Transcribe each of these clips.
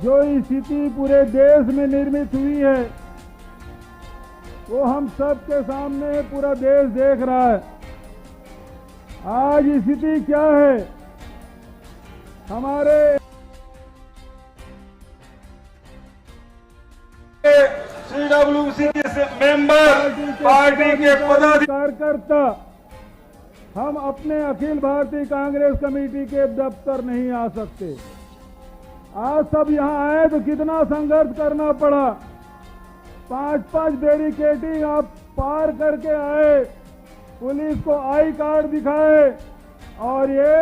जो स्थिति पूरे देश में निर्मित हुई है वो हम सब के सामने पूरा देश देख रहा है। आज स्थिति क्या है? हमारे CWC के मेंबर, पार्टी के कार्यकर्ता हम अपने अखिल भारतीय कांग्रेस कमेटी के दफ्तर नहीं आ सकते। आज सब यहाँ आए तो कितना संघर्ष करना पड़ा। 5-5 बैरिकेडिंग आप पार करके आए, पुलिस को आई कार्ड दिखाए, और ये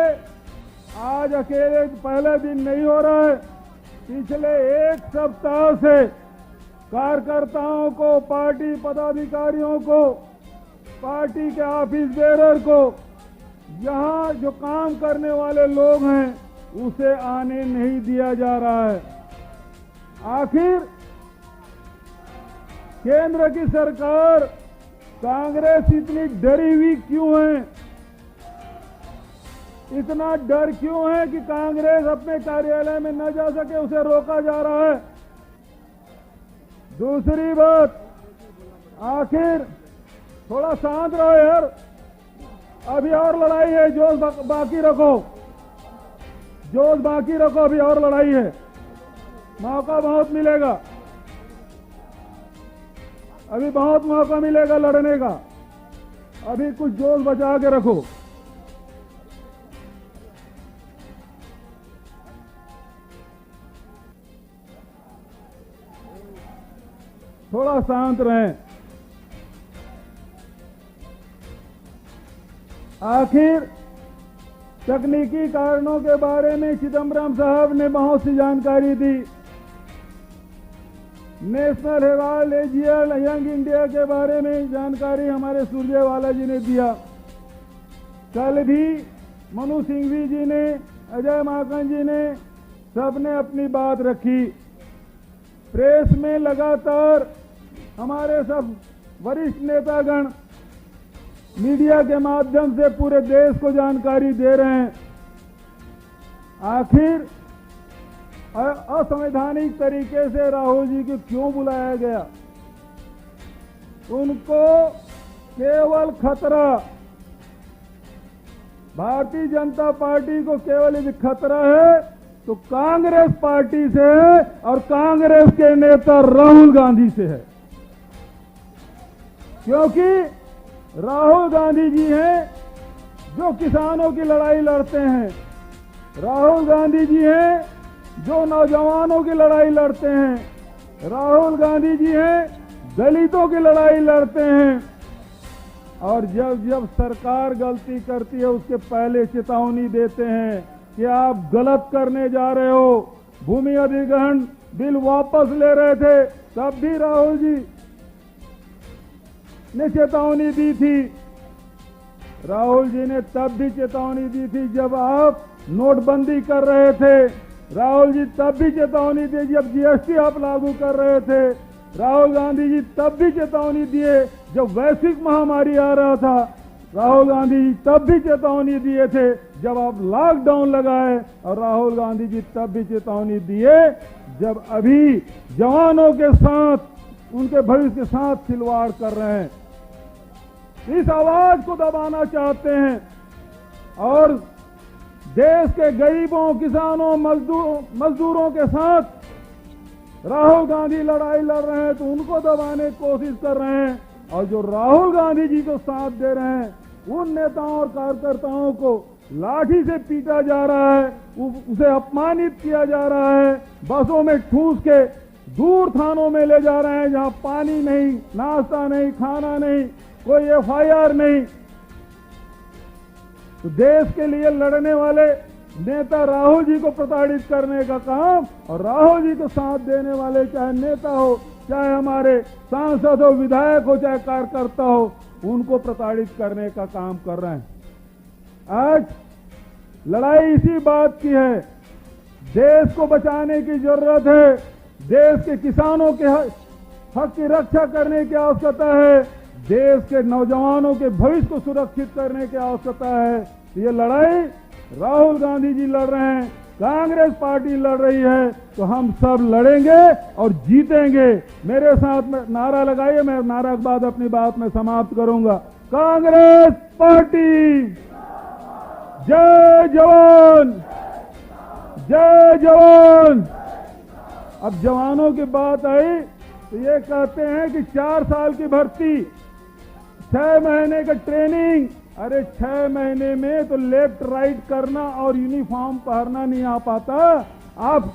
आज अकेले पहले दिन नहीं हो रहा है। पिछले एक सप्ताह से कार्यकर्ताओं को, पार्टी पदाधिकारियों को, पार्टी के ऑफिस बेरर को, यहाँ जो काम करने वाले लोग हैं उसे आने नहीं दिया जा रहा है। आखिर केंद्र की सरकार, कांग्रेस इतनी डरी हुई क्यों है? इतना डर क्यों है कि कांग्रेस अपने कार्यालय में न जा सके, उसे रोका जा रहा है? दूसरी बात, आखिर थोड़ा शांत रहो यार, अभी और लड़ाई है, जोश बाकी रखो, जोश बाकी रखो, अभी और लड़ाई है, मौका बहुत मिलेगा, अभी बहुत मौका मिलेगा लड़ने का, अभी कुछ जोश बचा के रखो। थोड़ा शांत रहें। आखिर तकनीकी कारणों के बारे में चिदम्बरम साहब ने बहुत सी जानकारी दी। National Herald AGL Young India के बारे में जानकारी हमारे सुरजेवाला जी ने दिया। कल भी मनु सिंघवी जी ने, अजय माकन जी ने, सबने अपनी बात रखी। प्रेस में लगातार हमारे सब वरिष्ठ नेतागण मीडिया के माध्यम से पूरे देश को जानकारी दे रहे हैं। आखिर असंवैधानिक तरीके से राहुल जी को क्यों बुलाया गया? उनको केवल खतरा, भारतीय जनता पार्टी को केवल यदि खतरा है तो कांग्रेस पार्टी से है, और कांग्रेस के नेता राहुल गांधी से है। क्योंकि राहुल गांधी जी हैं जो किसानों की लड़ाई लड़ते हैं, राहुल गांधी जी हैं जो नौजवानों की लड़ाई लड़ते हैं, राहुल गांधी जी हैं दलितों की लड़ाई लड़ते हैं। और जब जब सरकार गलती करती है उसके पहले चेतावनी देते हैं कि आप गलत करने जा रहे हो। भूमि अधिग्रहण बिल वापस ले रहे थे, तब भी राहुल जी ने चेतावनी दी थी। राहुल जी ने तब भी चेतावनी दी थी जब आप नोटबंदी कर रहे थे। राहुल जी तब भी चेतावनी दी जब जीएसटी आप लागू कर रहे थे। राहुल गांधी जी तब भी चेतावनी दिए जब वैश्विक महामारी आ रहा था। राहुल गांधी जी तब भी चेतावनी दिए थे जब आप लॉकडाउन लगाए। और राहुल गांधी जी तब भी चेतावनी दिए जब अभी जवानों के साथ, उनके भविष्य के साथ खिलवाड़ कर रहे हैं। इस आवाज को दबाना चाहते हैं और देश के गरीबों, किसानों, मजदूरों के साथ राहुल गांधी लड़ाई लड़ रहे हैं तो उनको दबाने की कोशिश कर रहे हैं। और जो राहुल गांधी जी को साथ दे रहे हैं उन नेताओं और कार्यकर्ताओं को लाठी से पीटा जा रहा है, उसे अपमानित किया जा रहा है, बसों में ठूस के दूर थानों में ले जा रहे हैं जहां पानी नहीं, नाश्ता नहीं, खाना नहीं, कोई एफआईआर नहीं। तो देश के लिए लड़ने वाले नेता राहुल जी को प्रताड़ित करने का काम, और राहुल जी को साथ देने वाले चाहे नेता हो, चाहे हमारे सांसद हो, विधायक हो, चाहे कार्यकर्ता हो, उनको प्रताड़ित करने का काम कर रहे हैं। आज लड़ाई इसी बात की है, देश को बचाने की जरूरत है, देश के किसानों के हक की रक्षा करने की आवश्यकता है, देश के नौजवानों के भविष्य को सुरक्षित करने की आवश्यकता है। ये लड़ाई राहुल गांधी जी लड़ रहे हैं, कांग्रेस पार्टी लड़ रही है तो हम सब लड़ेंगे और जीतेंगे। मेरे साथ में नारा लगाइए, मैं नारा के बाद अपनी बात में समाप्त करूंगा। कांग्रेस पार्टी जय जवान, जय जवान। अब जवानों की बात आई तो ये कहते हैं कि 4 साल की भर्ती, 6 महीने का ट्रेनिंग। अरे 6 महीने में तो लेफ्ट राइट करना और यूनिफॉर्म पहनना नहीं आ पाता, आप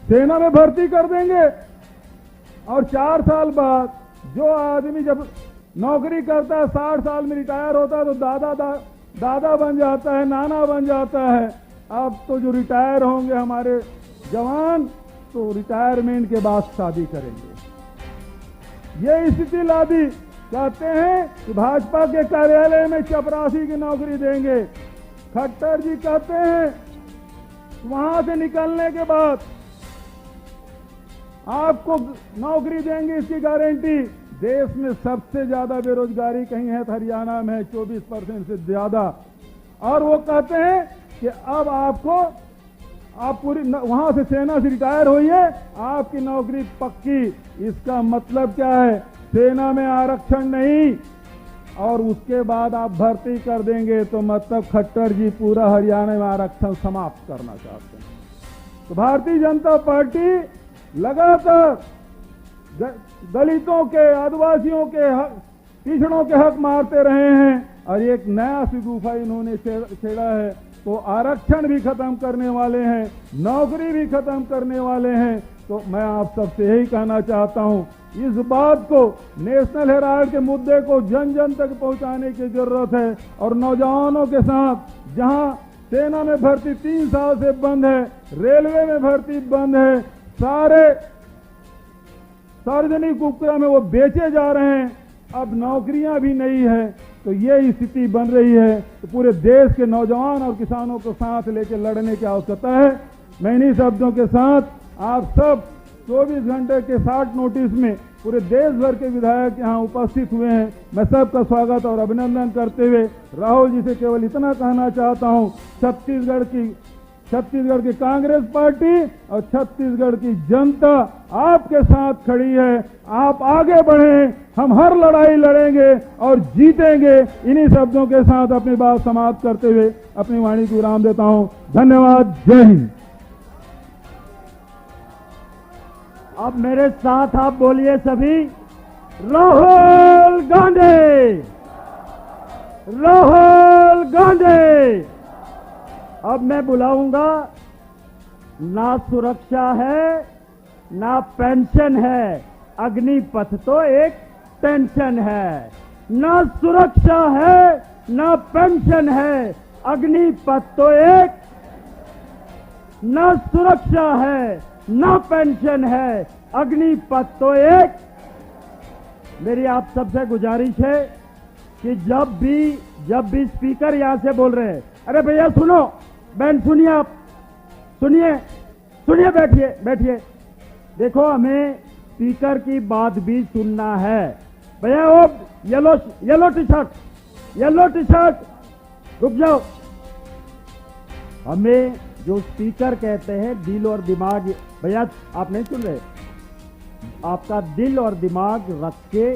सेना में भर्ती कर देंगे। और 4 साल बाद जो आदमी जब नौकरी करता है 60 साल में रिटायर होता है तो दादा बन जाता है, नाना बन जाता है। अब तो जो रिटायर होंगे हमारे जवान तो रिटायरमेंट के बाद शादी करेंगे। ये स्थिति ला दी। कहते हैं कि भाजपा के कार्यालय में चपरासी की नौकरी देंगे। खट्टर जी कहते हैं वहां से निकलने के बाद आपको नौकरी देंगे, इसकी गारंटी। देश में सबसे ज्यादा बेरोजगारी कहीं है तो हरियाणा में 24% से ज्यादा। और वो कहते हैं कि अब आप पूरी वहां से सेना से रिटायर होइए, आपकी नौकरी पक्की। इसका मतलब क्या है? सेना में आरक्षण नहीं और उसके बाद आप भर्ती कर देंगे तो मतलब खट्टर जी पूरा हरियाणा में आरक्षण समाप्त करना चाहते हैं। तो भारतीय जनता पार्टी लगातार दलितों के, आदिवासियों के, पिछड़ों के हक मारते रहे हैं और एक नया शिगुफा इन्होंने छेड़ा है। तो आरक्षण भी खत्म करने वाले हैं, नौकरी भी खत्म करने वाले हैं। तो मैं आप सबसे यही कहना चाहता हूं, इस बात को, नेशनल हेराल्ड के मुद्दे को जन जन तक पहुंचाने की जरूरत है। और नौजवानों के साथ जहां सेना में भर्ती 3 साल से बंद है, रेलवे में भर्ती बंद है, सारे सार्वजनिक उपक्रम में वो बेचे जा रहे हैं, अब नौकरियां भी नहीं है। तो ये स्थिति बन रही है। तो पूरे देश के नौजवान और किसानों को साथ लेकर लड़ने की आवश्यकता है। मैं इन्हीं शब्दों के साथ आप सब 24 घंटे के 60 नोटिस में पूरे देश भर के विधायक यहाँ उपस्थित हुए हैं। मैं सबका स्वागत और अभिनंदन करते हुए राहुल जी से केवल इतना कहना चाहता हूँ, छत्तीसगढ़ की कांग्रेस पार्टी और छत्तीसगढ़ की जनता आपके साथ खड़ी है। आप आगे बढ़ें, हम हर लड़ाई लड़ेंगे और जीतेंगे। इन्हीं शब्दों के साथ अपनी बात समाप्त करते हुए अपनी वाणी को विराम देता हूं। धन्यवाद। जय हिंद। अब मेरे साथ आप बोलिए सभी, राहुल गांधी, राहुल गांधी। अब मैं बुलाऊंगा, ना सुरक्षा है ना पेंशन है, अग्निपथ तो एक टेंशन है। ना सुरक्षा है ना पेंशन है, अग्निपथ तो एक, ना सुरक्षा है ना पेंशन है, अग्निपथ तो एक। मेरी आप सबसे गुजारिश है कि जब भी स्पीकर यहां से बोल रहे हैं, अरे भैया सुनो, बहन सुनिए, आप सुनिए, बैठिए। देखो, हमें स्पीकर की बात भी सुनना है। भैया वो येलो टी शर्ट, रुक जाओ। हमें जो स्पीकर कहते हैं, दिल और दिमाग, भैया आप नहीं सुन रहे, आपका दिल और दिमाग रख के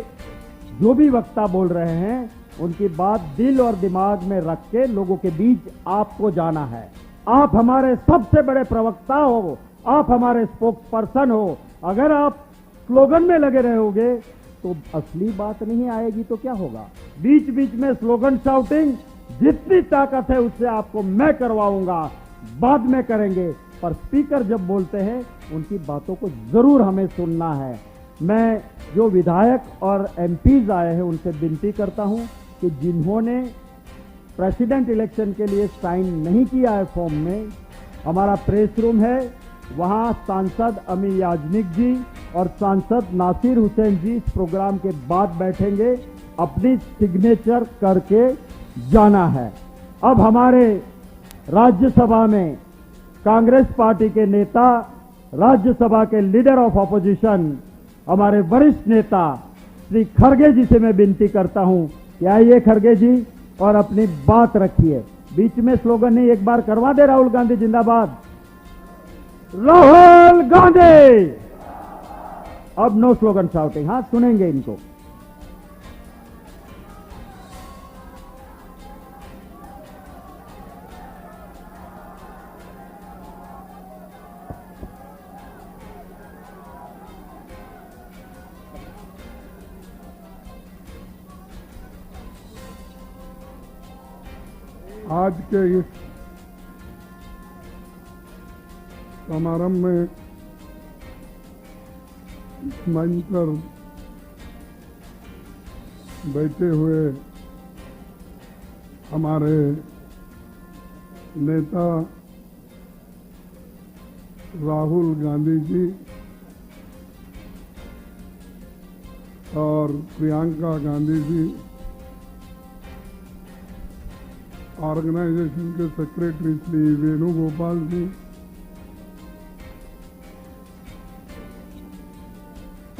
जो भी वक्ता बोल रहे हैं उनकी बात दिल और दिमाग में रख के लोगों के बीच आपको जाना है। आप हमारे सबसे बड़े प्रवक्ता हो, आप हमारे स्पोक्स पर्सन हो। अगर आप स्लोगन में लगे रहोगे तो असली बात नहीं आएगी तो क्या होगा? बीच बीच में स्लोगन शाउटिंग, जितनी ताकत है उससे आपको मैं करवाऊंगा, बाद में करेंगे। पर स्पीकर जब बोलते हैं उनकी बातों को जरूर हमें सुनना है। मैं जो विधायक और एमपीज आए हैं उनसे विनती करता हूं कि जिन्होंने प्रेसिडेंट इलेक्शन के लिए साइन नहीं किया है फॉर्म में, हमारा प्रेस रूम है, वहां सांसद अमी याजनिक जी और सांसद नासिर हुसैन जी इस प्रोग्राम के बाद बैठेंगे, अपनी सिग्नेचर करके जाना है। अब हमारे राज्यसभा में कांग्रेस पार्टी के नेता, राज्यसभा के लीडर ऑफ ऑपोजिशन, हमारे वरिष्ठ नेता श्री खड़गे जी से मैं विनती करता हूं कि आइए खड़गे जी और अपनी बात रखिए। बीच में स्लोगन नहीं, एक बार करवा दे राहुल गांधी जिंदाबाद, राहुल गांधी। अब नो स्लोगन शाउटिंग, हाँ सुनेंगे इनको। आज के इस समारंभ में मंच पर बैठे हुए हमारे नेता राहुल गांधी जी और प्रियंका गांधी जी, ऑर्गेनाइजेशन के सेक्रेटरी श्री वेणुगोपाल जी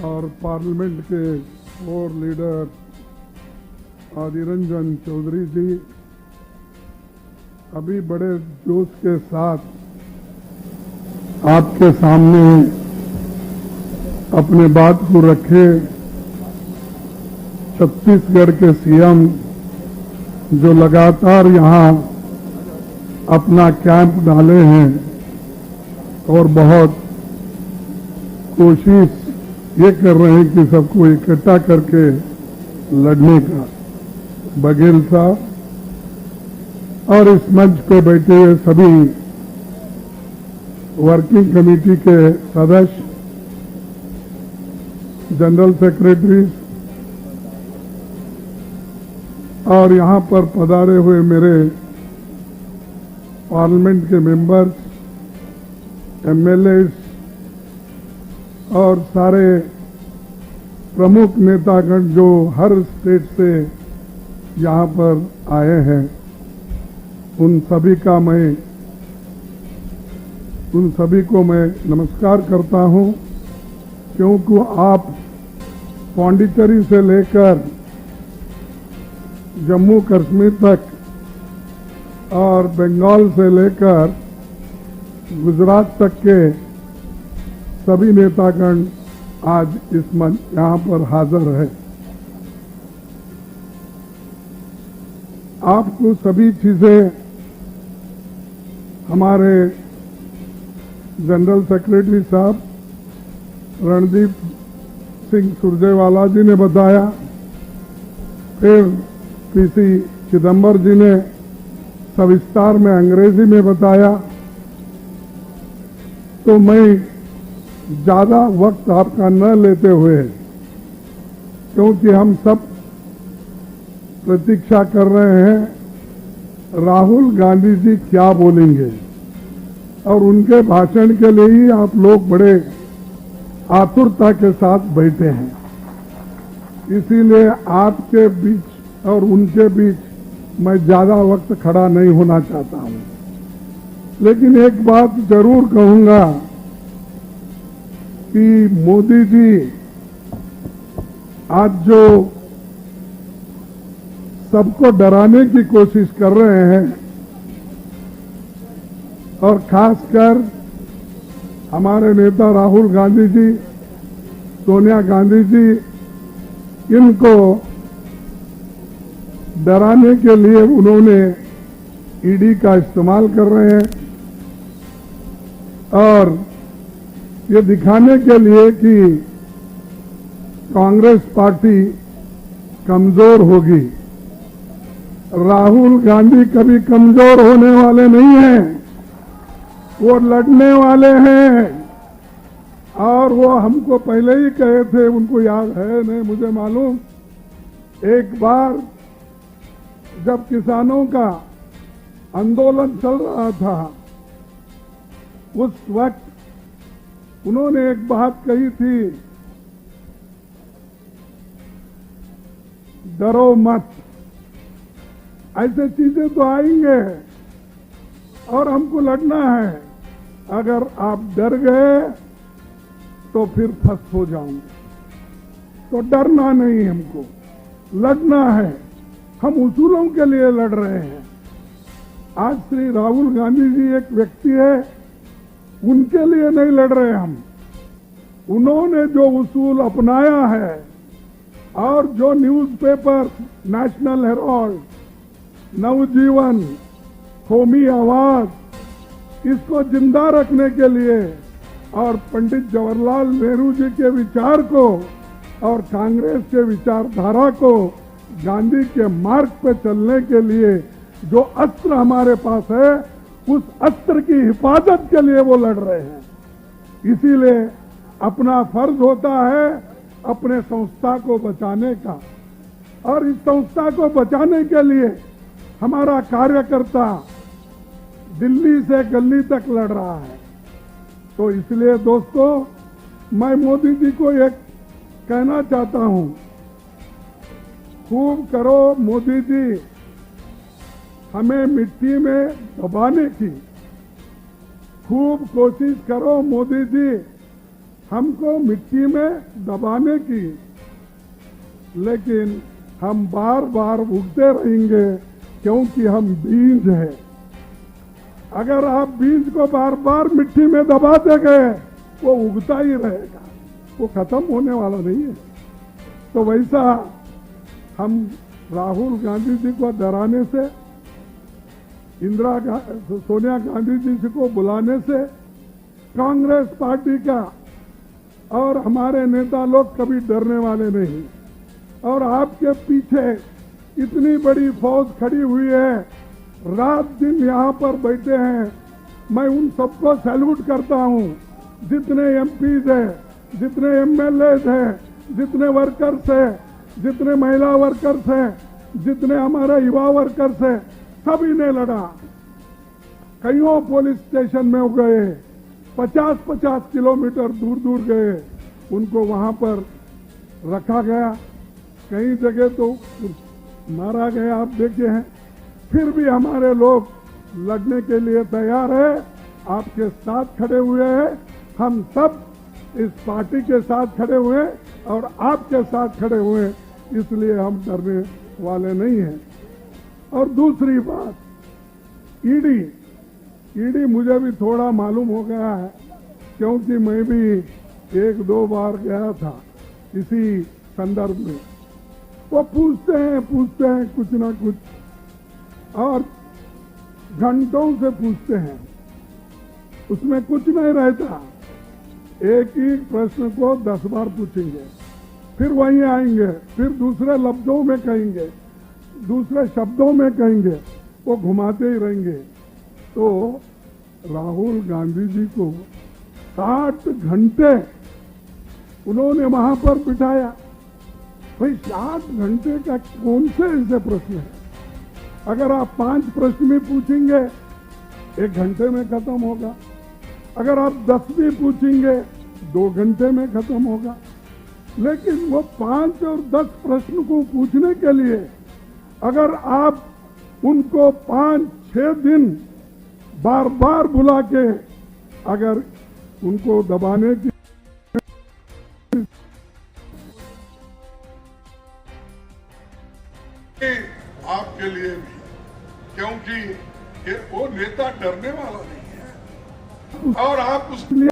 और पार्लियामेंट के फ्लोर लीडर आदिर रंजन चौधरी जी अभी बड़े जोश के साथ आपके सामने अपने बात को रखे। छत्तीसगढ़ के सीएम जो लगातार यहाँ अपना कैंप डाले हैं और बहुत कोशिश ये कर रहे हैं कि सबको इकट्ठा करके लड़ने का, बघेल साहब और इस मंच पे बैठे हुए सभी वर्किंग कमेटी के सदस्य, जनरल सेक्रेटरी और यहाँ पर पधारे हुए मेरे पार्लियामेंट के मेंबर्स, एमएलए और सारे प्रमुख नेतागण जो हर स्टेट से यहाँ पर आए हैं, उन सभी को मैं नमस्कार करता हूँ, क्योंकि आप पौंडीचेरी से लेकर जम्मू कश्मीर तक और बंगाल से लेकर गुजरात तक के सभी नेतागण आज इस मंच यहाँ पर हाजिर है। आपको सभी चीजें हमारे जनरल सेक्रेटरी साहब रणदीप सिंह सुरजेवाला जी ने बताया, फिर पीसी चिदम्बर जी ने सविस्तार में अंग्रेजी में बताया, तो मैं ज्यादा वक्त आपका न लेते हुए, क्योंकि हम सब प्रतीक्षा कर रहे हैं राहुल गांधी जी क्या बोलेंगे और उनके भाषण के लिए ही आप लोग बड़े आतुरता के साथ बैठे हैं। इसीलिए आपके बीच और उनके बीच मैं ज्यादा वक्त खड़ा नहीं होना चाहता हूं, लेकिन एक बात जरूर कहूंगा कि मोदी जी आज जो सबको डराने की कोशिश कर रहे हैं और खासकर हमारे नेता राहुल गांधी जी, सोनिया गांधी जी, इनको डराने के लिए उन्होंने ईडी का इस्तेमाल कर रहे हैं और ये दिखाने के लिए कि कांग्रेस पार्टी कमजोर होगी। राहुल गांधी कभी कमजोर होने वाले नहीं हैं, वो लड़ने वाले हैं और वो हमको पहले ही कहे थे, उनको याद है नहीं मुझे मालूम, एक बार जब किसानों का आंदोलन चल रहा था उस वक्त उन्होंने एक बात कही थी, डरो मत। ऐसे चीजें तो आएंगे और हमको लड़ना है, अगर आप डर गए तो फिर फंस हो जाऊंगे। तो डरना नहीं, हमको लड़ना है। हम उसूलों के लिए लड़ रहे हैं। आज श्री राहुल गांधी जी एक व्यक्ति है उनके लिए नहीं लड़ रहे हम। उन्होंने जो उसूल अपनाया है और जो न्यूज़पेपर नेशनल हेराल्ड, नवजीवन, कौमी आवाज इसको जिंदा रखने के लिए और पंडित जवाहरलाल नेहरू जी के विचार को और कांग्रेस के विचारधारा को गांधी के मार्ग पे चलने के लिए जो अस्त्र हमारे पास है, उस अस्त्र की हिफाजत के लिए वो लड़ रहे हैं। इसीलिए अपना फर्ज होता है अपने संस्था को बचाने का, और इस संस्था को बचाने के लिए हमारा कार्यकर्ता दिल्ली से गली तक लड़ रहा है। तो इसलिए दोस्तों, मैं मोदी जी को एक कहना चाहता हूं, खूब करो मोदी जी हमें मिट्टी में दबाने की, खूब कोशिश करो मोदी जी हमको मिट्टी में दबाने की, लेकिन हम बार बार उगते रहेंगे क्योंकि हम बीज हैं। अगर आप बीज को बार बार मिट्टी में दबाते गए वो उगता ही रहेगा, वो खत्म होने वाला नहीं है। तो वैसा हम राहुल गांधी जी को डराने से, सोनिया गांधी जी को बुलाने से कांग्रेस पार्टी का और हमारे नेता लोग कभी डरने वाले नहीं। और आपके पीछे इतनी बड़ी फौज खड़ी हुई है, रात दिन यहाँ पर बैठे हैं। मैं उन सबको सैल्यूट करता हूँ, जितने एमपीज हैं, जितने एमएलएज हैं, जितने वर्कर्स हैं, जितने महिला वर्कर्स हैं, जितने हमारे युवा वर्कर्स हैं, सभी ने लड़ा। कईयों पुलिस स्टेशन में गए, 50-50 किलोमीटर दूर दूर गए, उनको वहां पर रखा गया, कई जगह तो मारा गया, आप देखे हैं। फिर भी हमारे लोग लड़ने के लिए तैयार है, आपके साथ खड़े हुए हैं। हम सब इस पार्टी के साथ खड़े हुए और आपके साथ खड़े हुए, इसलिए हम डरने वाले नहीं हैं। और दूसरी बात, ईडी मुझे भी थोड़ा मालूम हो गया है, क्योंकि मैं भी 1-2 बार गया था इसी संदर्भ में। वो पूछते हैं कुछ ना कुछ, और घंटों से पूछते हैं, उसमें कुछ नहीं रहता। एक ही प्रश्न को 10 बार पूछेंगे, फिर वहीं आएंगे, फिर दूसरे लफ्जों में कहेंगे, दूसरे शब्दों में कहेंगे, वो घुमाते ही रहेंगे। तो राहुल गांधी जी को 60 घंटे उन्होंने वहां पर बिठाया। भाई 60 घंटे का कौन से ऐसे प्रश्न है? अगर आप 5 प्रश्न भी पूछेंगे 1 घंटे में खत्म होगा, अगर आप 10 भी पूछेंगे 2 घंटे में खत्म होगा। लेकिन वो 5 और 10 प्रश्न को पूछने के लिए अगर आप उनको 5-6 दिन बार बार बुला के अगर उनको दबाने की आपके लिए भी, क्योंकि वो नेता डरने वाला नहीं है। और आप उसके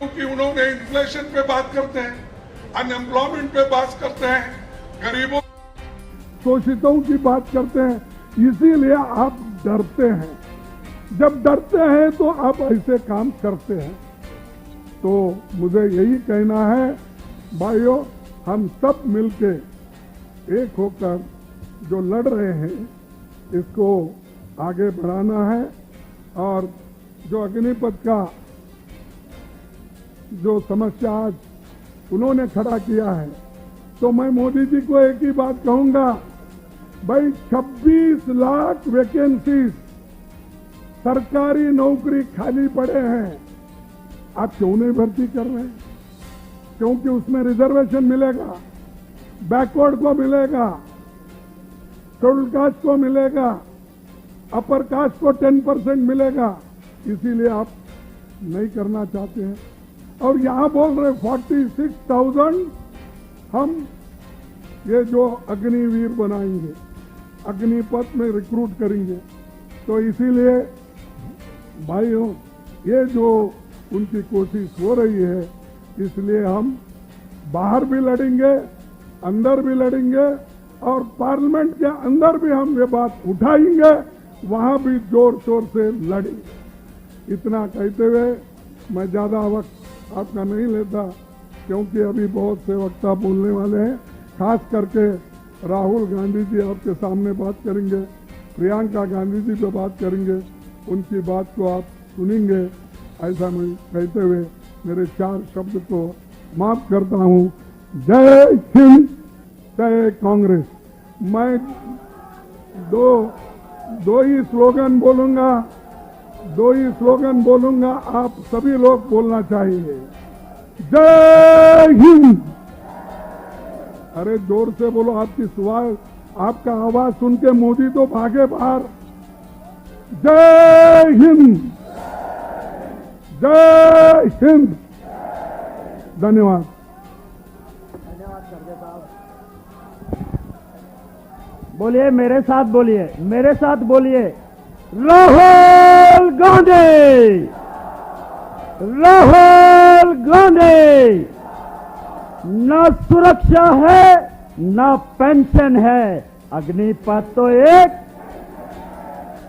क्योंकि उन्होंने इन्फ्लेशन पे बात करते हैं, अनएम्प्लॉयमेंट पे बात करते हैं, गरीबों शोषितों की बात करते हैं, इसीलिए आप डरते हैं। जब डरते हैं तो आप ऐसे काम करते हैं। तो मुझे यही कहना है भाइयों, हम सब मिलके एक होकर जो लड़ रहे हैं इसको आगे बढ़ाना है। और जो अग्निपथ का जो समस्या आज उन्होंने खड़ा किया है, तो मैं मोदी जी को एक ही बात कहूंगा, भाई 26 लाख वैकेंसीज सरकारी नौकरी खाली पड़े हैं, आप क्यों नहीं भर्ती कर रहे हैं? क्योंकि उसमें रिजर्वेशन मिलेगा, बैकवर्ड को मिलेगा, शेड्यूल्ड कास्ट को मिलेगा, अपर कास्ट को 10% मिलेगा, इसीलिए आप नहीं करना चाहते हैं। और यहां बोल रहे 46,000 हम ये जो अग्निवीर बनाएंगे, अग्निपथ में रिक्रूट करेंगे। तो इसीलिए भाइयों, ये जो उनकी कोशिश हो रही है, इसलिए हम बाहर भी लड़ेंगे, अंदर भी लड़ेंगे और पार्लियामेंट के अंदर भी हम ये बात उठाएंगे, वहां भी जोर शोर से लड़ेंगे। इतना कहते हुए मैं ज्यादा वक्त आपका नहीं लेता, क्योंकि अभी बहुत से वक्ता बोलने वाले हैं। खास करके राहुल गांधी जी आपके सामने बात करेंगे, प्रियंका गांधी जी पे बात करेंगे, उनकी बात को आप सुनेंगे। ऐसा मैं कहते हुए मेरे 4 शब्द को माफ करता हूं। जय हिंद, जय कांग्रेस। मैं दो ही स्लोगन बोलूंगा, आप सभी लोग बोलना चाहिए। जय हिंद। अरे जोर से बोलो, आपकी सुआल, आपका आवाज सुन के मोदी तो भागे बाहर। जय हिंद, जय हिंद। धन्यवाद। बोलिए, मेरे साथ बोलिए। राहुल गांधी, राहुल गांधी। न सुरक्षा है न पेंशन है, अग्निपथ तो एक।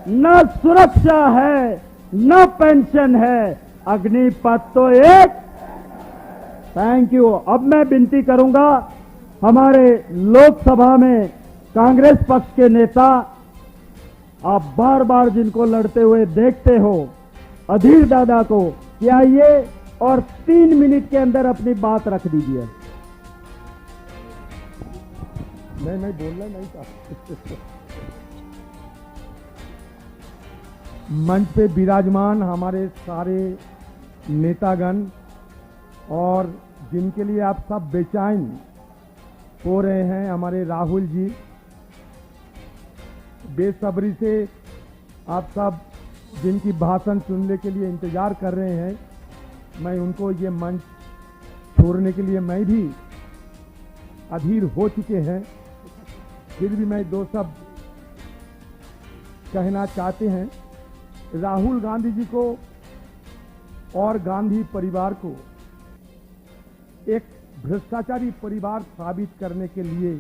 न सुरक्षा है न पेंशन है, अग्निपथ तो एक। Thank you. अब मैं विनती करूंगा, हमारे लोकसभा में कांग्रेस पक्ष के नेता, आप बार बार जिनको लड़ते हुए देखते हो, अधीर दादा को कि आइए और 3 मिनट के अंदर अपनी बात रख दीजिए। नहीं बोलना नहीं था। मंच पे विराजमान हमारे सारे नेतागण और जिनके लिए आप सब बेचैन हो रहे हैं, हमारे राहुल जी, बेसब्री से आप सब जिनकी भाषण सुनने के लिए इंतजार कर रहे हैं, मैं उनको ये मंच छोड़ने के लिए मैं भी अधीर हो चुके हैं। फिर भी मैं 2 शब्द कहना चाहते हैं। राहुल गांधी जी को और गांधी परिवार को एक भ्रष्टाचारी परिवार साबित करने के लिए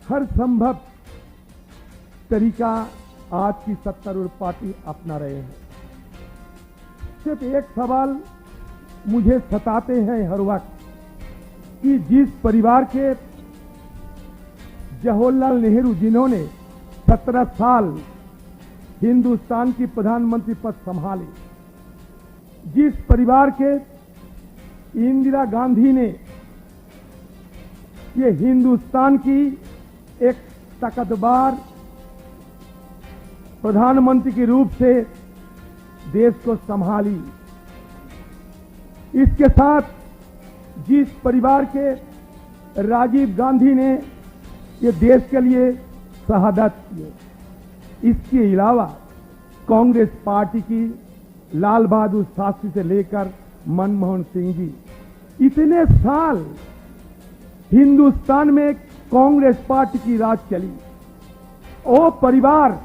हर संभव तरीका आज की सत्तारूढ़ पार्टी अपना रहे हैं। सिर्फ एक सवाल मुझे सताते हैं हर वक्त कि जिस परिवार के जवाहरलाल नेहरू, जिन्होंने 17 साल हिंदुस्तान की प्रधानमंत्री पद संभाले, जिस परिवार के इंदिरा गांधी ने ये हिंदुस्तान की एक ताकतवर प्रधानमंत्री के रूप से देश को संभाली, इसके साथ जिस परिवार के राजीव गांधी ने ये देश के लिए शहादत किए, इसके अलावा कांग्रेस पार्टी की लाल बहादुर शास्त्री से लेकर मनमोहन सिंह जी, इतने साल हिंदुस्तान में कांग्रेस पार्टी की राज चली। वो परिवार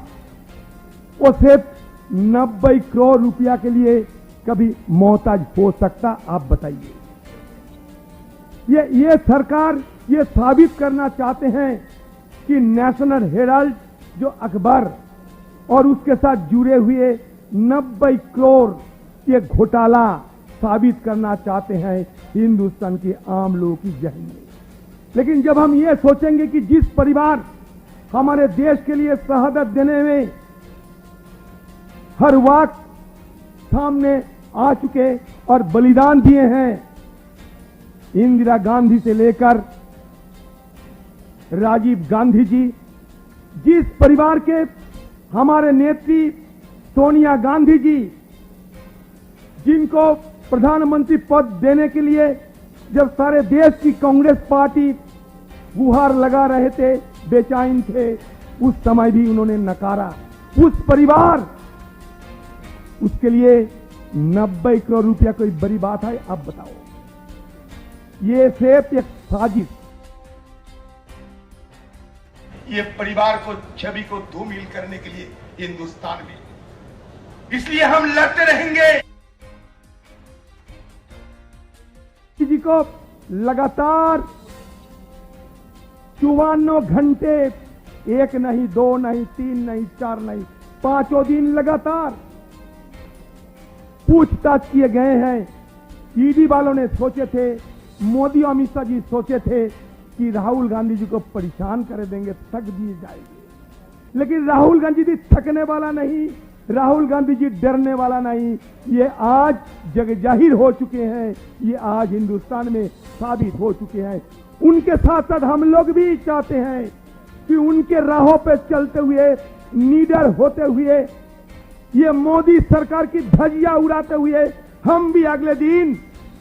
वो सिर्फ 90 करोड़ रुपया के लिए कभी मोहताज हो सकता? आप बताइए। ये सरकार ये साबित करना चाहते हैं कि नेशनल हेराल्ड जो अखबार और उसके साथ जुड़े हुए 90 करोड़ ये घोटाला साबित करना चाहते हैं हिंदुस्तान के आम लोगों की जहन में। लेकिन जब हम ये सोचेंगे कि जिस परिवार हमारे देश के लिए शहादत देने में हर वक्त सामने आ चुके और बलिदान दिए हैं, इंदिरा गांधी से लेकर राजीव गांधी जी, जिस परिवार के हमारे नेत्री सोनिया गांधी जी, जिनको प्रधानमंत्री पद देने के लिए जब सारे देश की कांग्रेस पार्टी गुहार लगा रहे थे, बेचैन थे, उस समय भी उन्होंने नकारा। उस परिवार, उसके लिए 90 करोड़ रुपया कोई बड़ी बात है? आप बताओ। ये सिर्फ एक साजिश। ये परिवार को, छवि को धूमिल करने के लिए हिंदुस्तान में इसलिए हम लड़ते रहेंगे। जी को लगातार 54 घंटे, एक नहीं, दो नहीं, तीन नहीं, चार नहीं, 5 दिन लगातार पूछताछ किए गए हैं। ईडी वालों ने सोचे थे, मोदी अमित शाह जी सोचे थे कि राहुल गांधी जी को परेशान कर देंगे, थक दिए जाएंगे, लेकिन राहुल गांधी जी थकने वाला नहीं, राहुल गांधी जी डरने वाला नहीं। ये आज जग जाहिर हो चुके हैं, ये आज हिंदुस्तान में साबित हो चुके हैं। उनके साथ साथ हम लोग भी चाहते हैं कि उनके राहों पे चलते हुए, निडर होते हुए, ये मोदी सरकार की धज्जियां उड़ाते हुए हम भी अगले दिन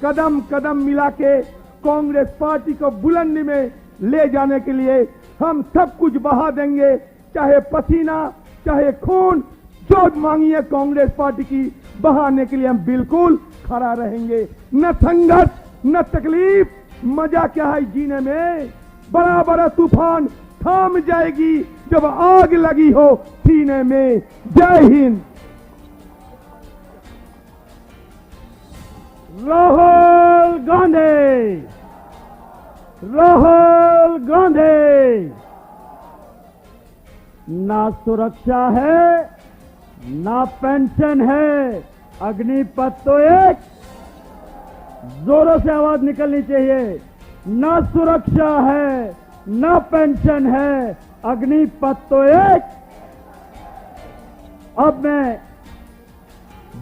कदम कदम मिला के कांग्रेस पार्टी को बुलंदी में ले जाने के लिए हम सब कुछ बहा देंगे, चाहे पसीना, चाहे खून, जो मांगिए कांग्रेस पार्टी की बहाने के लिए हम बिल्कुल खड़ा रहेंगे। न संघर्ष, न तकलीफ, मजा क्या है जीने में। बड़ा बड़ा तूफान थाम जाएगी जब आग लगी हो सीने में। जय हिंद। राहुल गांधी, राहुल गांधी। ना सुरक्षा है, ना पेंशन है, अग्निपथ तो एक, जोरों से आवाज निकलनी चाहिए। ना सुरक्षा है, ना पेंशन है, अग्निपथ तो एक। अब मैं,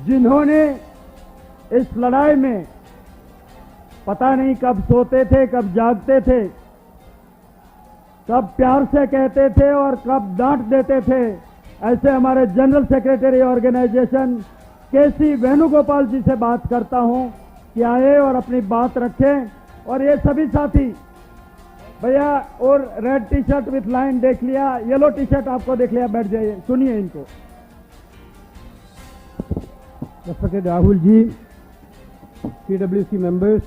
जिन्होंने इस लड़ाई में पता नहीं कब सोते थे, कब जागते थे, कब प्यार से कहते थे और कब डांट देते थे, ऐसे हमारे जनरल सेक्रेटरी ऑर्गेनाइजेशन केसी वेणुगोपाल जी से बात करता हूं कि आए और अपनी बात रखें। और ये सभी साथी भैया, और red T shirt with line देख लिया, येलो टी शर्ट आपको देख लिया, बैठ जाइए, सुनिए इनको। Respected Rahul ji, PWC members,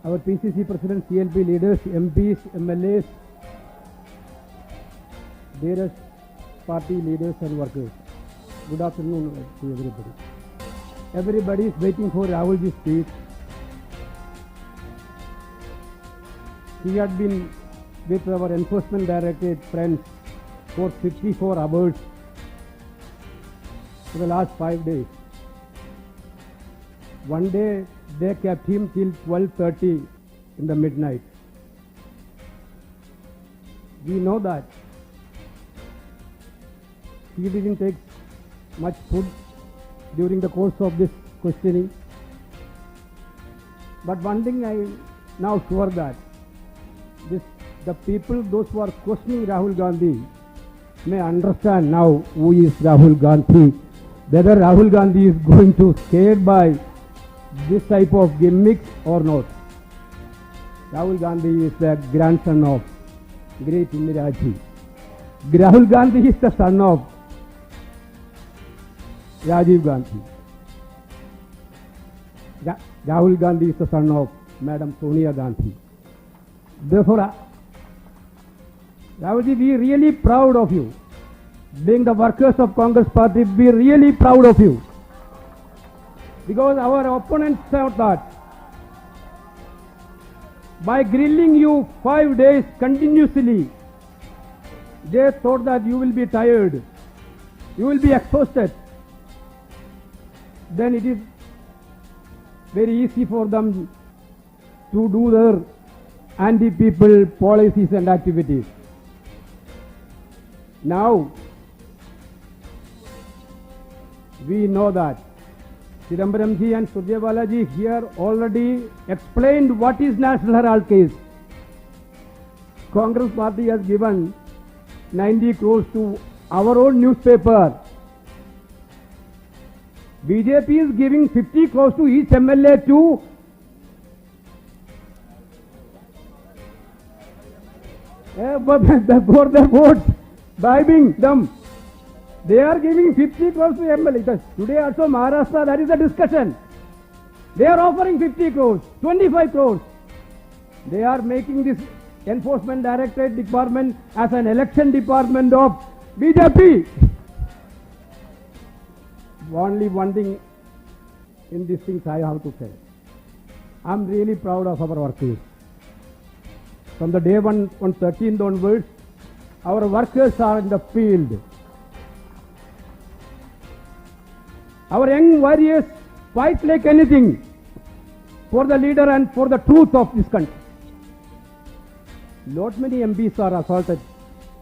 our PCC president, CLP leaders, MPs, MLAs, dearest party leaders and workers. Good afternoon to everybody. Everybody is waiting for Rahul ji's speech. He had been with our enforcement directorate friends for 54 hours for the last 5 days. One day they kept him till 12:30 in the midnight. We know that he didn't take much food during the course of this questioning. But one thing I now sure that the people, those who are questioning Rahul Gandhi, may understand now who is Rahul Gandhi. Whether Rahul Gandhi is going to scared by this type of gimmicks or not. Rahul Gandhi is the grandson of great Indira Ji. Rahul Gandhi is the son of Rajiv Gandhi. Rahul Gandhi is the son of Madam Sonia Gandhi. Therefore, Rahul ji, we are really proud of you. Being the workers of Congress Party, we are really proud of you. Because our opponents thought that by grilling you 5 days continuously, they thought that you will be tired, you will be exhausted. Then it is very easy for them to do their anti-people policies and activities. Now, we know that Chidambaram ji and Surjewala ji here already explained what is National Herald case. Congress Party has given 90 crores to our own newspaper. BJP is giving 50 crores to each MLA too. For their votes, bribing them. They are giving 50 crores to MLA. Today also Maharashtra, that is the discussion. They are offering 50 crores, 25 crores. They are making this Enforcement Directorate Department as an election department of BJP. only one thing in these things I have to say. I'm really proud of our workers. From the day on 13th onwards, our workers are in the field. Our young warriors fight like anything for the leader and for the truth of this country. Lot many MPs are assaulted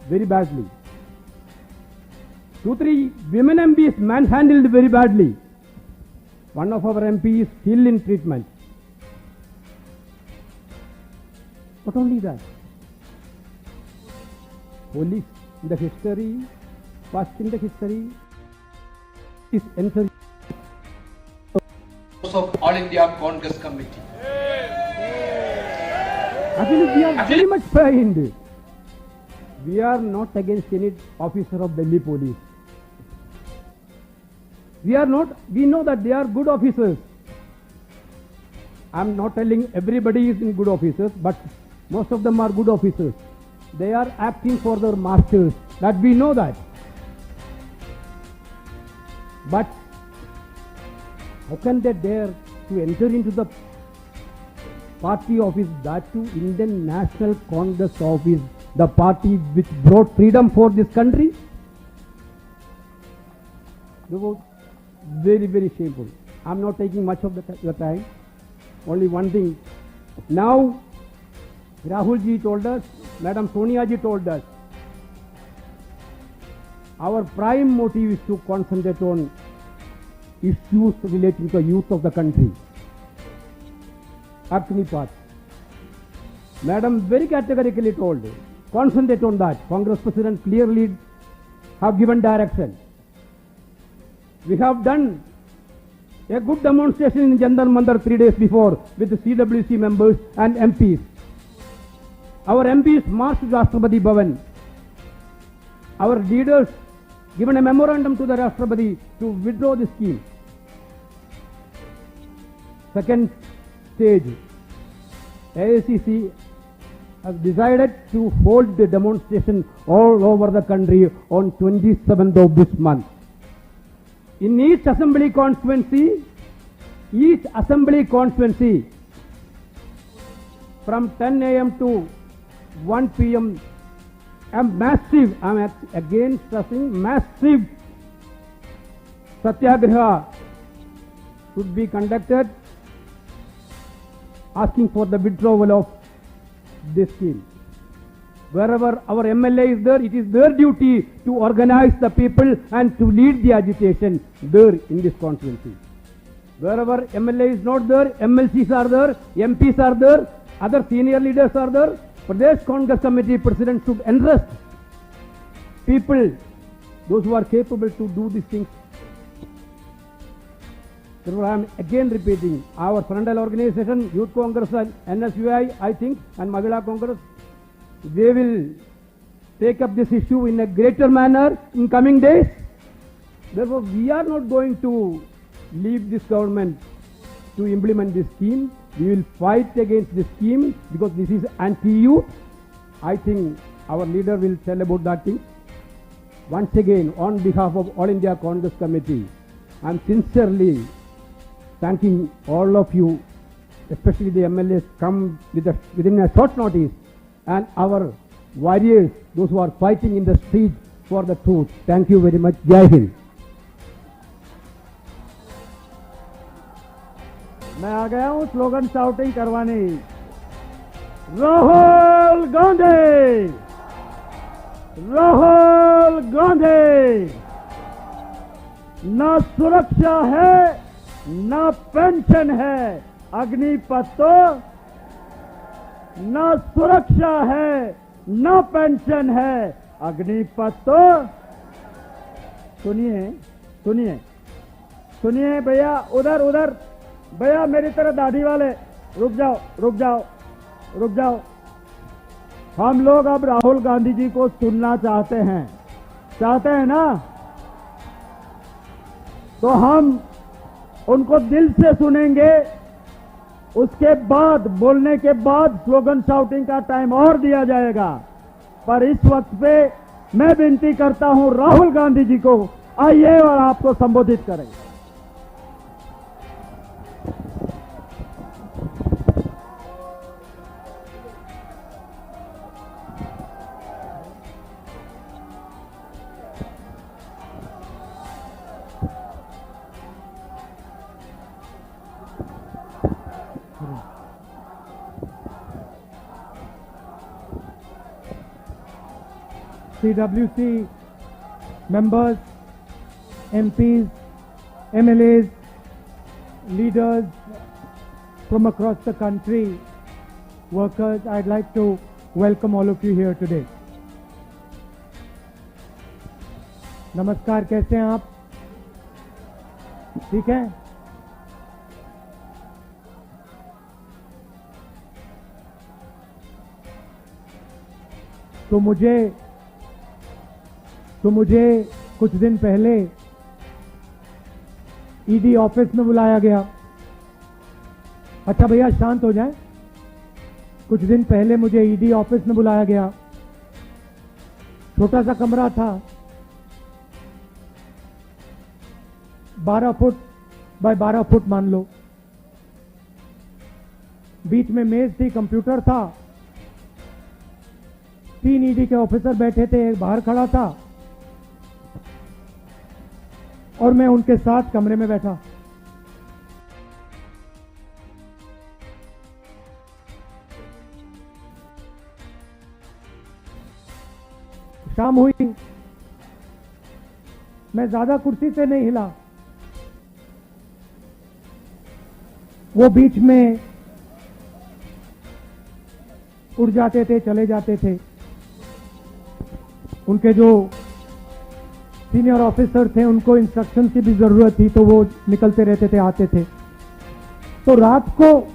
very badly. 2-3 women MPs manhandled very badly. One of our MPs is still in treatment. Not only that, police in the history, first in the history, is entering of All India Congress Committee. Actually, we are very much behind. We are not against any officer of Delhi police. We know that they are good officers. I am not telling everybody is in good officers, but most of them are good officers. They are acting for their masters. That we know that. But how can they dare to enter into the party office, that too Indian National Congress office, the party which brought freedom for this country? They were very, very shameful. I am not taking much of the time. Only one thing. Now, Rahul ji told us, Madam Sonia ji told us, our prime motive is to concentrate on issues relating to the youth of the country. Agnipath. Madam very categorically told, concentrate on that. Congress President clearly have given direction. We have done a good demonstration in Jantar Mandar 3 days before with the CWC members and MPs. Our MPs marched to Rashtrapati Bhavan. Our leaders given a memorandum to the Rashtrapati to withdraw the scheme. Second stage, AICC has decided to hold the demonstration all over the country on 27th of this month. In each assembly constituency, from 10 a.m. to 1 p.m., a massive, I am again stressing, massive satyagraha should be conducted, asking for the withdrawal of this scheme. Wherever our MLA is there, it is their duty to organize the people and to lead the agitation there in this constituency. Wherever MLA is not there, MLCs are there, MPs are there, other senior leaders are there. Pradesh Congress Committee President should entrust people, those who are capable to do these things. Therefore, I am again repeating, our frontal organization, Youth Congress and NSUI, I think, and Mahila Congress, they will take up this issue in a greater manner in coming days. Therefore, we are not going to leave this government to implement this scheme. We will fight against this scheme because this is anti-youth. I think our leader will tell about that thing. Once again, on behalf of All India Congress Committee, I am sincerely thanking all of you, especially the MLAs come within a short notice, and our warriors, those who are fighting in the street for the truth. Thank you very much. Jai Hind. मैं आ गया हूं slogan shouting करवाने। राहुल गांधी, राहुल गांधी, ना सुरक्षा है ना pension है, अग्निपथ तो ना सुरक्षा है ना पेंशन है, अग्निपथ तो। सुनिए सुनिए सुनिए भैया, उधर उधर भैया मेरी तरह दाढ़ी वाले, रुक जाओ रुक जाओ रुक जाओ। हम लोग अब राहुल गांधी जी को सुनना चाहते हैं ना, तो हम उनको दिल से सुनेंगे। उसके बाद, बोलने के बाद स्लोगन शाउटिंग का टाइम और दिया जाएगा। पर इस वक्त पे मैं विनती करता हूं राहुल गांधी जी को, आइए और आपको संबोधित करें। CWC members, MPs, MLAs, leaders from across the country, workers, I'd like to welcome all of you here today. नमस्कार, कैसे हैं आप? ठीक है? तो मुझे कुछ दिन पहले ईडी ऑफिस में बुलाया गया। अच्छा भैया शांत हो जाएं। कुछ दिन पहले मुझे ईडी ऑफिस में बुलाया गया। छोटा सा कमरा था, 12 फुट बाय 12 फुट मान लो। बीच में मेज थी, कंप्यूटर था, 3 ईडी के ऑफिसर बैठे थे, एक बाहर खड़ा था और मैं उनके साथ कमरे में बैठा। शाम हुई, मैं ज्यादा कुर्सी से नहीं हिला। वो बीच में उड़ जाते थे, चले जाते थे। उनके जो सीनियर ऑफिसर थे उनको इंस्ट्रक्शन की भी जरूरत थी, तो वो निकलते रहते थे, आते थे। तो रात को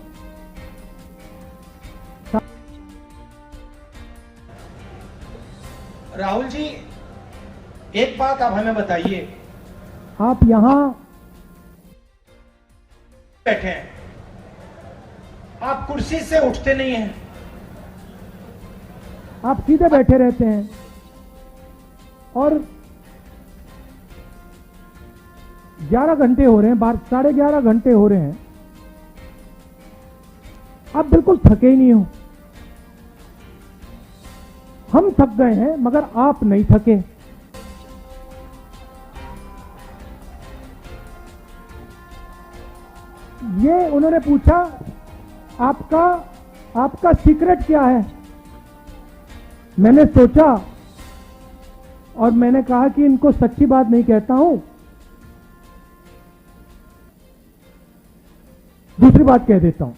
राहुल जी, एक बात आप हमें बताइए, आप यहां बैठे हैं, आप कुर्सी से उठते नहीं हैं, आप सीधे बैठे रहते हैं और 11 घंटे हो रहे हैं, 11:30 घंटे हो रहे हैं, आप बिल्कुल थके ही नहीं हो। हम थक गए हैं मगर आप नहीं थके। ये उन्होंने पूछा, आपका सीक्रेट क्या है? मैंने सोचा और मैंने कहा कि इनको सच्ची बात नहीं कहता हूं, दूसरी बात कह देता हूं,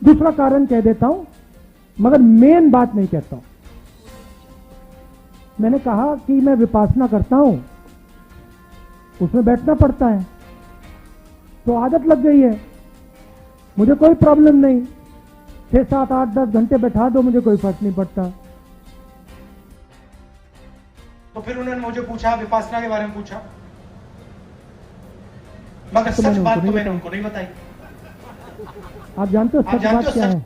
दूसरा कारण कह देता हूं, मगर मेन बात नहीं कहता हूं। मैंने कहा कि मैं विपासना करता हूं, उसमें बैठना पड़ता है, तो आदत लग गई है, मुझे कोई प्रॉब्लम नहीं, 6, 7, 8, 10 घंटे बैठा दो, मुझे कोई फर्क नहीं पड़ता। तो फिर उन्होंने मुझे पूछा, विपासना के बारे में पूछा, मगर तो सच बात तो मैंने उनको नहीं बताई। आप जानते हो सच बात क्या है?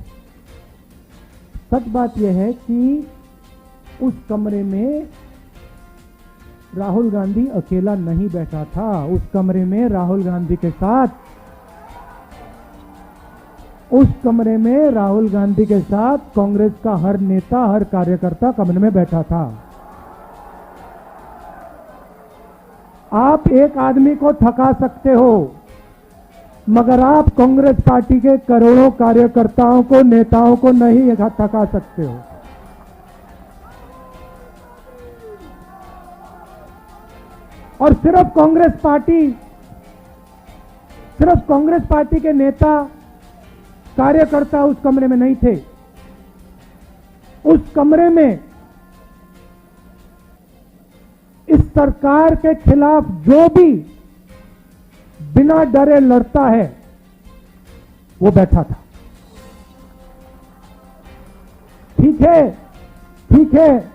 सच बात यह है कि उस कमरे में राहुल गांधी अकेला नहीं बैठा था। उस कमरे में राहुल गांधी के साथ कांग्रेस का हर नेता, हर कार्यकर्ता कमरे में बैठा था। आप एक आदमी को थका सकते हो, मगर आप कांग्रेस पार्टी के करोड़ों कार्यकर्ताओं को, नेताओं को नहीं थका सकते हो। और सिर्फ कांग्रेस पार्टी के नेता, कार्यकर्ता उस कमरे में नहीं थे। उस कमरे में इस सरकार के खिलाफ जो भी बिना डरे लड़ता है वो बैठा था। ठीक है,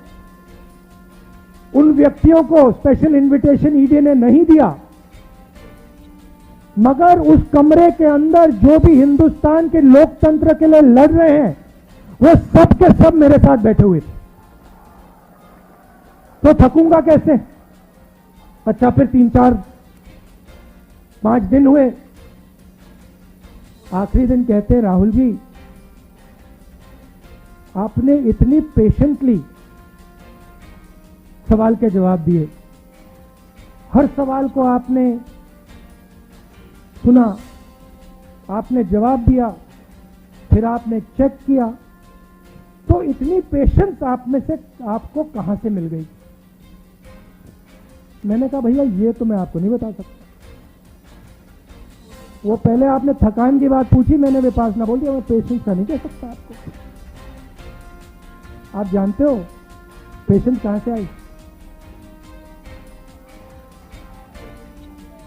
उन व्यक्तियों को स्पेशल इनविटेशन ईडी ने नहीं दिया, मगर उस कमरे के अंदर जो भी हिंदुस्तान के लोकतंत्र के लिए लड़ रहे हैं वो सब के सब मेरे साथ बैठे हुए थे। तो थकूंगा कैसे? अच्छा, फिर 3, 4, 5 दिन हुए, आखिरी दिन कहते, राहुल जी आपने इतनी पेशेंटली सवाल के जवाब दिए, हर सवाल को आपने सुना, आपने जवाब दिया, फिर आपने चेक किया, तो इतनी पेशेंस आप में से आपको कहां से मिल गई? मैंने कहा भैया ये तो मैं आपको नहीं बता सकता। वो पहले आपने थकान की बात पूछी, मैंने विपासना बोल दिया, मैं पेशेंस का नहीं कह सकता आपको। आप जानते हो पेशेंस कहां से आई?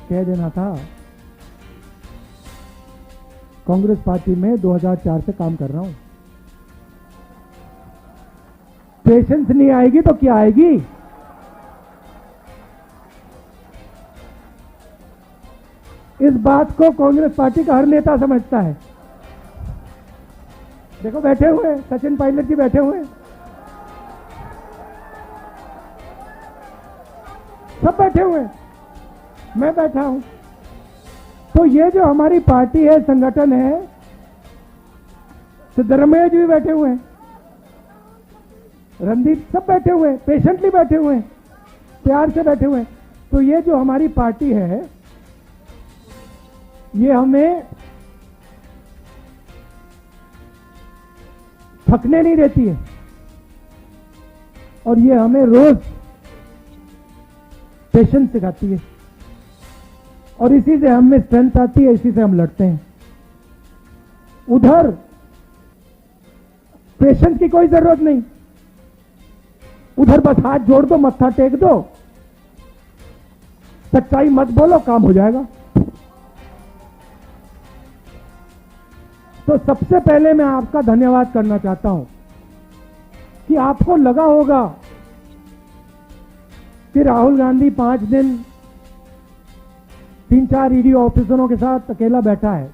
कह देना था कांग्रेस पार्टी में 2004 से काम कर रहा हूं। पेशेंस नहीं आएगी तो क्या आएगी? इस बात को कांग्रेस पार्टी का हर नेता समझता है। देखो बैठे हुए हैं, सचिन पायलट जी बैठे हुए हैं, सब बैठे हुए हैं, मैं बैठा हूं। तो ये जो हमारी पार्टी है, संगठन है, सिद्धरमैया जी भी बैठे हुए हैं, रणदीप, सब बैठे हुए हैं, पेशेंटली बैठे हुए हैं, प्यार से बैठे हुए हैं। तो ये जो हमारी पार्टी है, ये हमें थकने नहीं देती है और ये हमें रोज पेशेंस सिखाती है और इसी से हमें स्ट्रेंथ आती है, इसी से हम लड़ते हैं। उधर पेशेंस की कोई जरूरत नहीं, उधर बस हाथ जोड़ दो, मत्था टेक दो, सच्चाई मत बोलो, काम हो जाएगा। तो सबसे पहले मैं आपका धन्यवाद करना चाहता हूं कि आपको लगा होगा कि राहुल गांधी 5 दिन 3-4 ईडी ऑफिसरों के साथ अकेला बैठा है।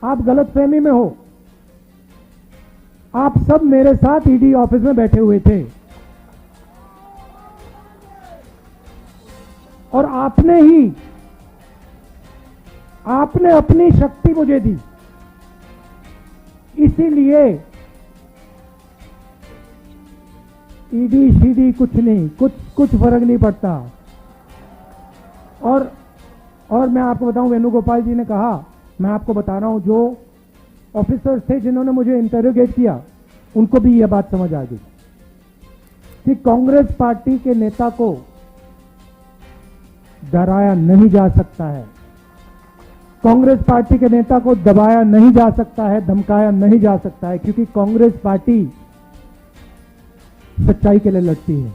आप गलतफहमी में हो। आप सब मेरे साथ ईडी ऑफिस में बैठे हुए थे और आपने अपनी शक्ति मुझे दी, इसीलिए ईडी सीडी कुछ नहीं, कुछ फर्क नहीं पड़ता। और मैं आपको बताऊं, वेणुगोपाल जी ने कहा, मैं आपको बता रहा हूं, जो ऑफिसर्स थे जिन्होंने मुझे इंटरोगेट किया, उनको भी यह बात समझ आ गई कि कांग्रेस पार्टी के नेता को डराया नहीं जा सकता है, कांग्रेस पार्टी के नेता को दबाया नहीं जा सकता है, धमकाया नहीं जा सकता है, क्योंकि कांग्रेस पार्टी सच्चाई के लिए लड़ती है।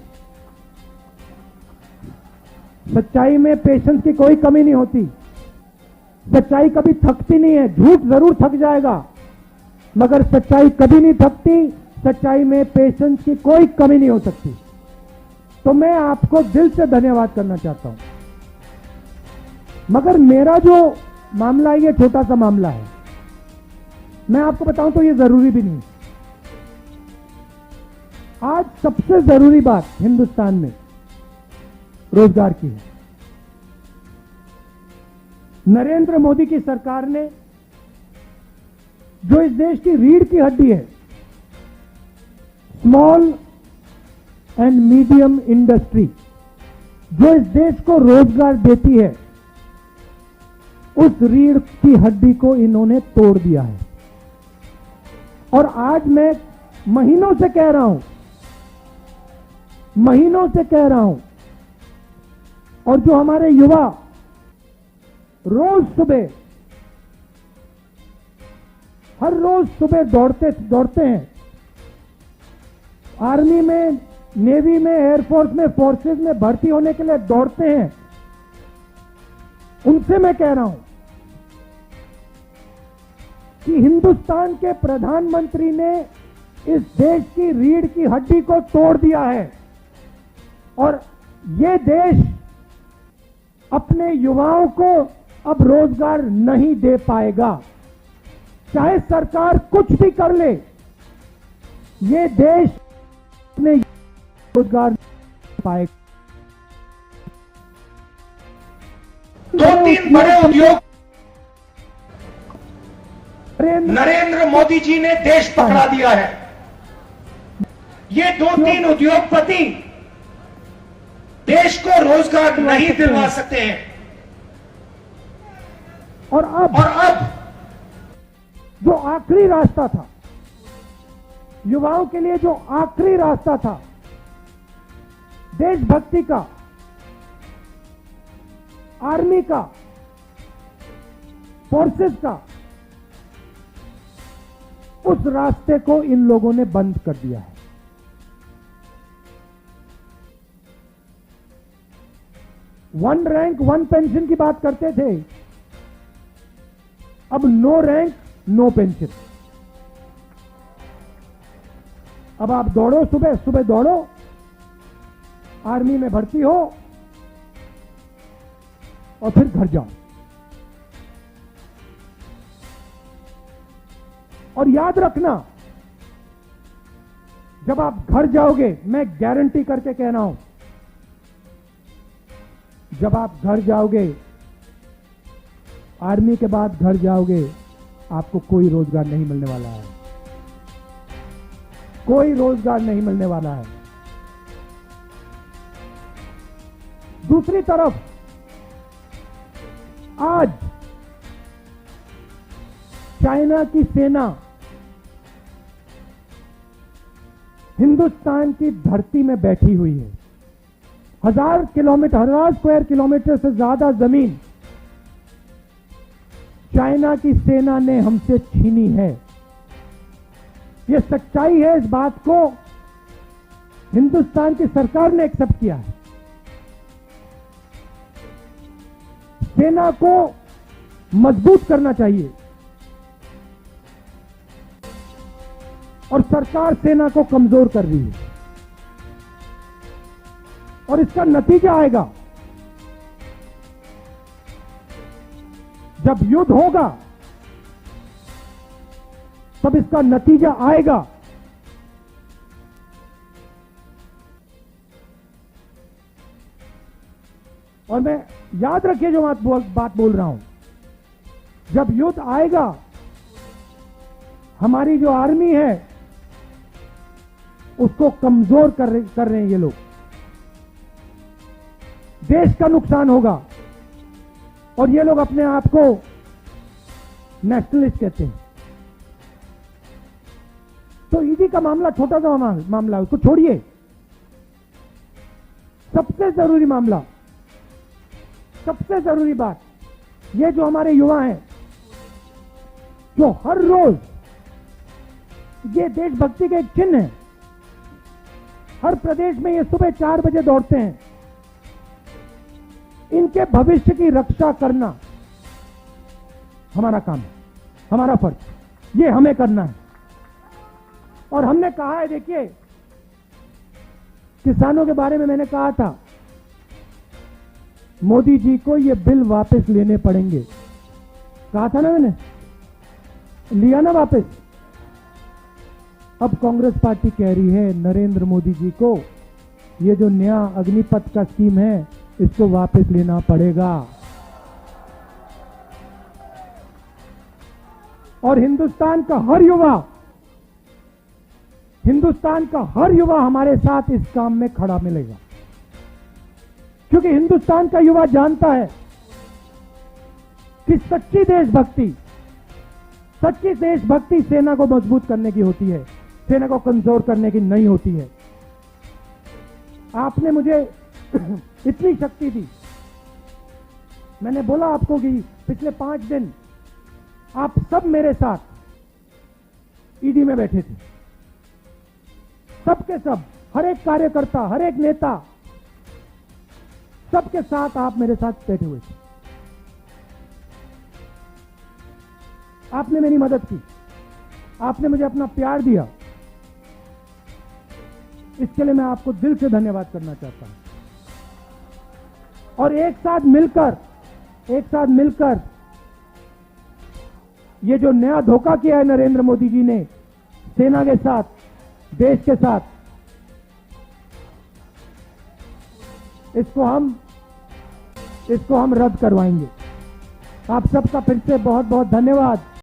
सच्चाई में पेशेंस की कोई कमी नहीं होती, सच्चाई कभी थकती नहीं है। झूठ जरूर थक जाएगा, मगर सच्चाई कभी नहीं थकती। सच्चाई में पेशेंस की कोई कमी नहीं हो सकती। तो मैं आपको दिल से धन्यवाद करना चाहता हूं। मगर मेरा जो मामला है, ये छोटा सा मामला है, मैं आपको बताऊं तो ये जरूरी भी नहीं। आज सबसे जरूरी बात हिंदुस्तान में रोजगार की है। नरेंद्र मोदी की सरकार ने, जो इस देश की रीढ़ की हड्डी है, स्मॉल एंड मीडियम इंडस्ट्री, जो इस देश को रोजगार देती है, उस रीढ़ की हड्डी को इन्होंने तोड़ दिया है। और आज मैं महीनों से कह रहा हूं, और जो हमारे युवा हर रोज सुबह दौड़ते हैं, आर्मी में, नेवी में, एयरफोर्स में, फोर्सेस में भर्ती होने के लिए दौड़ते हैं, उनसे मैं कह रहा हूं कि हिंदुस्तान के प्रधानमंत्री ने इस देश की रीढ़ की हड्डी को तोड़ दिया है और ये देश अपने युवाओं को अब रोजगार नहीं दे पाएगा। चाहे सरकार कुछ भी कर ले, ये देश अपने रोजगार नहीं पाएगा। 2-3 बड़े उद्योग नरेंद्र मोदी जी ने देश पकड़ा दिया है। ये 2-3 उद्योगपति देश को रोजगार नहीं दिलवा सकते हैं। और अब जो आखिरी रास्ता था, युवाओं के लिए जो आखिरी रास्ता था देशभक्ति का, आर्मी का, फोर्सेस का, उस रास्ते को इन लोगों ने बंद कर दिया है। वन रैंक वन पेंशन की बात करते थे, अब नो रैंक नो पेंशन। अब आप दौड़ो, सुबह सुबह दौड़ो, आर्मी में भर्ती हो और फिर घर जाओ। और याद रखना, जब आप घर जाओगे, मैं गारंटी करके कह रहा हूं, जब आप घर जाओगे, आर्मी के बाद घर जाओगे, आपको कोई रोजगार नहीं मिलने वाला है, कोई रोजगार नहीं मिलने वाला है। दूसरी तरफ आज चाइना की सेना हिंदुस्तान की धरती में बैठी हुई है। 1000 स्क्वायर किलोमीटर से ज्यादा जमीन चाइना की सेना ने हमसे छीनी है। यह सच्चाई है, इस बात को हिंदुस्तान की सरकार ने एक्सेप्ट किया है। सेना को मजबूत करना चाहिए और सरकार सेना को कमजोर कर रही है, और इसका नतीजा आएगा। जब युद्ध होगा तब इसका नतीजा आएगा। और मैं याद रखिए जो बात बोल रहा हूं, जब युद्ध आएगा, हमारी जो आर्मी है उसको कमजोर कर रहे हैं ये लोग। देश का नुकसान होगा, और ये लोग अपने आप को नेशनलिस्ट कहते हैं। तो ईडी का मामला छोटा सा मामला है, उसको छोड़िए। सबसे जरूरी मामला, सबसे जरूरी बात, ये जो हमारे युवा हैं, जो हर रोज, ये देशभक्ति के एक चिन्ह है, हर प्रदेश में ये सुबह 4 बजे दौड़ते हैं। इनके भविष्य की रक्षा करना हमारा काम है, हमारा फर्ज, ये हमें करना है। और हमने कहा है, देखिए, किसानों के बारे में मैंने कहा था, मोदी जी को ये बिल वापस लेने पड़ेंगे। कहा था ना मैंने, लिया ना वापस। अब कांग्रेस पार्टी कह रही है नरेंद्र मोदी जी को ये जो नया अग्निपथ का स्कीम है, इसको वापस लेना पड़ेगा। और हिंदुस्तान का हर युवा हमारे साथ इस काम में खड़ा मिलेगा, क्योंकि हिंदुस्तान का युवा जानता है कि सच्ची देशभक्ति सेना को मजबूत करने की होती है, सेना को कमजोर करने की नहीं होती है। आपने मुझे इतनी शक्ति दी, मैंने बोला आपको कि पिछले 5 दिन आप सब मेरे साथ ईडी में बैठे थे, सबके सब, हर एक कार्यकर्ता, हर एक नेता, सबके साथ आप मेरे साथ बैठे हुए थे। आपने मेरी मदद की, आपने मुझे अपना प्यार दिया, इसके लिए मैं आपको दिल से धन्यवाद करना चाहता हूं। और एक साथ मिलकर ये जो नया धोखा किया है नरेंद्र मोदी जी ने सेना के साथ, देश के साथ, इसको हम रद्द करवाएंगे। आप सबका फिर से बहुत बहुत धन्यवाद।